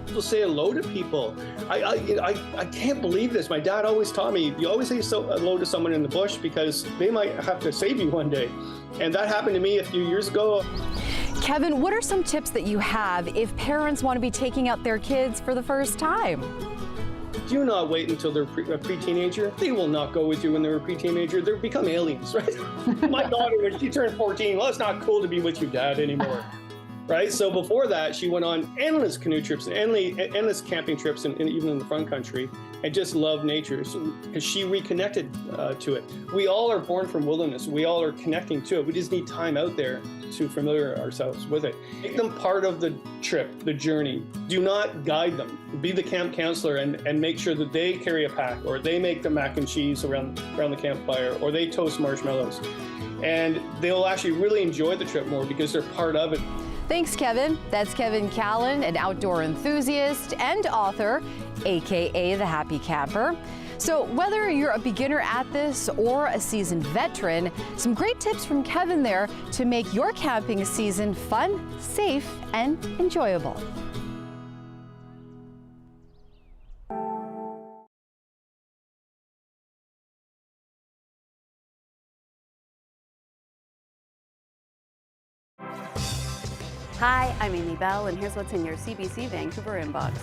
People say hello to people. I can't believe this. My dad always taught me, you always say hello to someone in the bush because they might have to save you one day. And that happened to me a few years ago. Kevin, what are some tips that you have if parents want to be taking out their kids for the first time? Do not wait until they're a pre-teenager. They will not go with you when they're a pre-teenager. They'll become aliens, right? My daughter, when she turned 14, well, it's not cool to be with your dad anymore, right? So before that, she went on endless canoe trips and endless camping trips, and even in the front country, and just loved nature because she reconnected to it. We all are born from wilderness. We all are connecting to it. We just need time out there to familiarize ourselves with it. Make them part of the trip, the journey. Do not guide them. Be the camp counselor and make sure that they carry a pack, or they make the mac and cheese around the campfire, or they toast marshmallows. And they'll actually really enjoy the trip more because they're part of it. Thanks, Kevin. That's Kevin Callan, an outdoor enthusiast and author, AKA The Happy Camper. So whether you're a beginner at this or a seasoned veteran, some great tips from Kevin there to make your camping season fun, safe, and enjoyable. Hi, I'm Amy Bell, and here's what's in your CBC Vancouver inbox.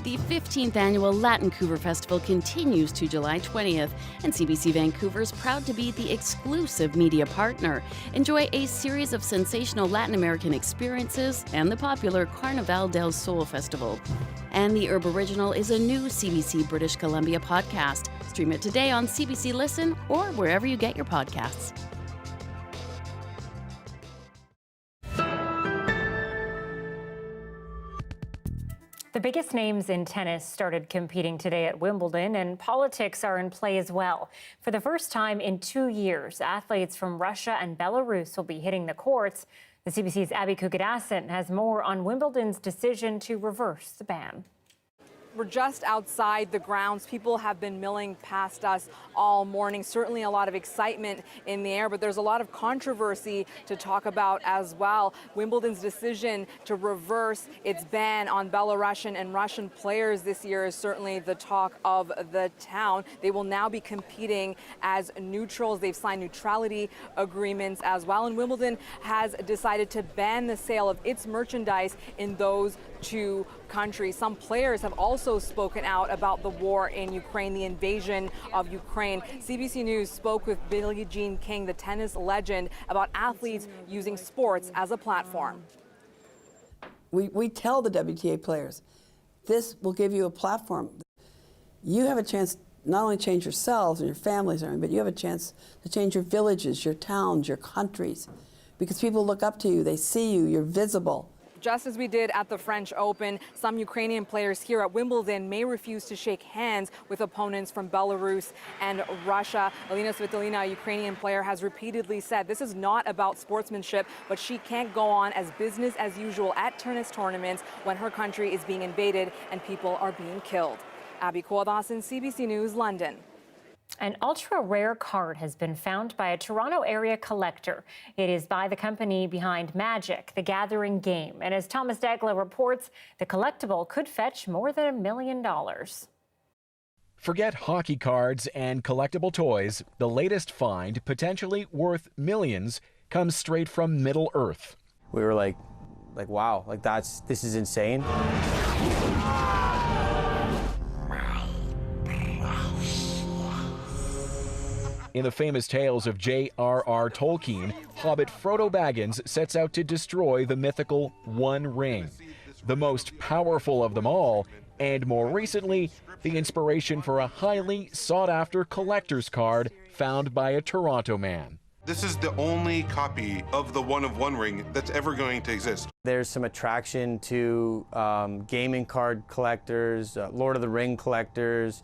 The 15th annual Latincouver Festival continues to July 20th, and CBC Vancouver is proud to be the exclusive media partner. Enjoy a series of sensational Latin American experiences and the popular Carnaval del Sol Festival. And the Herb Original is a new CBC British Columbia podcast. Stream it today on CBC Listen or wherever you get your podcasts. The biggest names in tennis started competing today at Wimbledon, and politics are in play as well. For the first time in 2 years, athletes from Russia and Belarus will be hitting the courts. The CBC's Abby Coquitlam has more on Wimbledon's decision to reverse the ban. We're just outside the grounds. People have been milling past us all morning. Certainly a lot of excitement in the air, but there's a lot of controversy to talk about as well. Wimbledon's decision to reverse its ban on Belarusian and Russian players this year is certainly the talk of the town. They will now be competing as neutrals. They've signed neutrality agreements as well. And Wimbledon has decided to ban the sale of its merchandise in those two countries. Some players have also spoken out about the war in Ukraine, the invasion of Ukraine. CBC News spoke with Billie Jean King, the tennis legend, about athletes using sports as a platform. We tell the WTA players, this will give you a platform. You have a chance not only to change yourselves and your families, but you have a chance to change your villages, your towns, your countries, because people look up to you, they see you, you're visible. Just as we did at the French Open, some Ukrainian players here at Wimbledon may refuse to shake hands with opponents from Belarus and Russia. Elena Svitolina, a Ukrainian player, has repeatedly said this is not about sportsmanship, but she can't go on as business as usual at tennis tournaments when her country is being invaded and people are being killed. Abby Kuodasin, CBC News, London. An ultra-rare card has been found by a Toronto area collector. It is by the company behind Magic, the Gathering game. And as Thomas Dagla reports, the collectible could fetch more than $1 million. Forget hockey cards and collectible toys. The latest find, potentially worth millions, comes straight from Middle Earth. We were like wow, this is insane. In the famous tales of J.R.R. Tolkien, Hobbit Frodo Baggins sets out to destroy the mythical One Ring, the most powerful of them all, and more recently, the inspiration for a highly sought-after collector's card found by a Toronto man. This is the only copy of the One of One Ring that's ever going to exist. There's some attraction to gaming card collectors, Lord of the Ring collectors,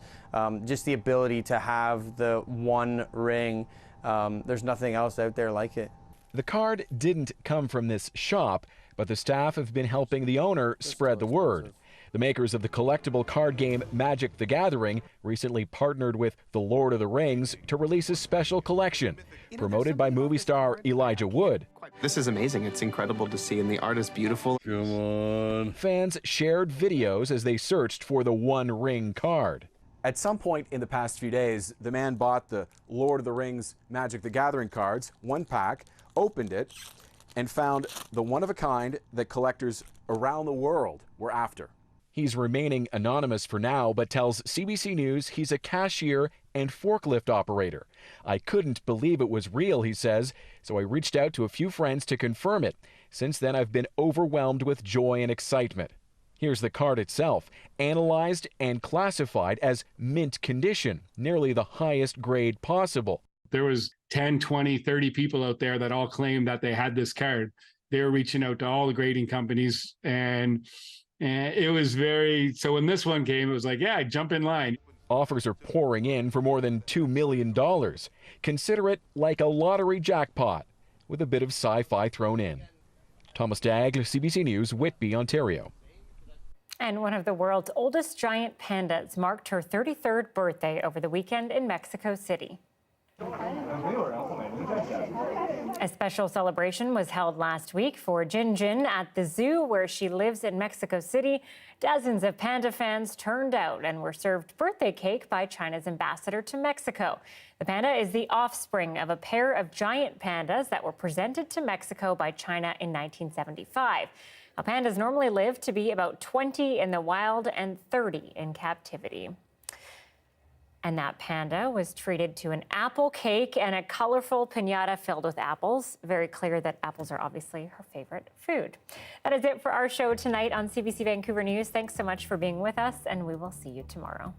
just the ability to have the One Ring. There's nothing else out there like it. The card didn't come from this shop, but the staff have been helping the owner spread the word. The makers of the collectible card game Magic the Gathering recently partnered with the Lord of the Rings to release a special collection, promoted by movie star Elijah Wood. This is amazing. It's incredible to see, and the art is beautiful. Come on. Fans shared videos as they searched for the One Ring card. At some point in the past few days, the man bought the Lord of the Rings Magic the Gathering cards, one pack, opened it, and found the one-of-a-kind that collectors around the world were after. He's remaining anonymous for now, but tells CBC News he's a cashier and forklift operator. I couldn't believe it was real, he says, so I reached out to a few friends to confirm it. Since then, I've been overwhelmed with joy and excitement. Here's the card itself, analyzed and classified as mint condition, nearly the highest grade possible. There was 10, 20, 30 people out there that all claimed that they had this card. They were reaching out to all the grading companies, and it was so when this one came, it was like, yeah, jump in line. Offers are pouring in for more than $2 million. Consider it like a lottery jackpot, with a bit of sci-fi thrown in. Thomas Dagg, CBC News, Whitby, Ontario. And one of the world's oldest giant pandas marked her 33rd birthday over the weekend in Mexico City. A special celebration was held last week for Jinjin at the zoo where she lives in Mexico City. Dozens of panda fans turned out and were served birthday cake by China's ambassador to Mexico. The panda is the offspring of a pair of giant pandas that were presented to Mexico by China in 1975. Now, pandas normally live to be about 20 in the wild and 30 in captivity. And that panda was treated to an apple cake and a colorful piñata filled with apples. Very clear that apples are obviously her favorite food. That is it for our show tonight on CBC Vancouver News. Thanks so much for being with us, and we will see you tomorrow.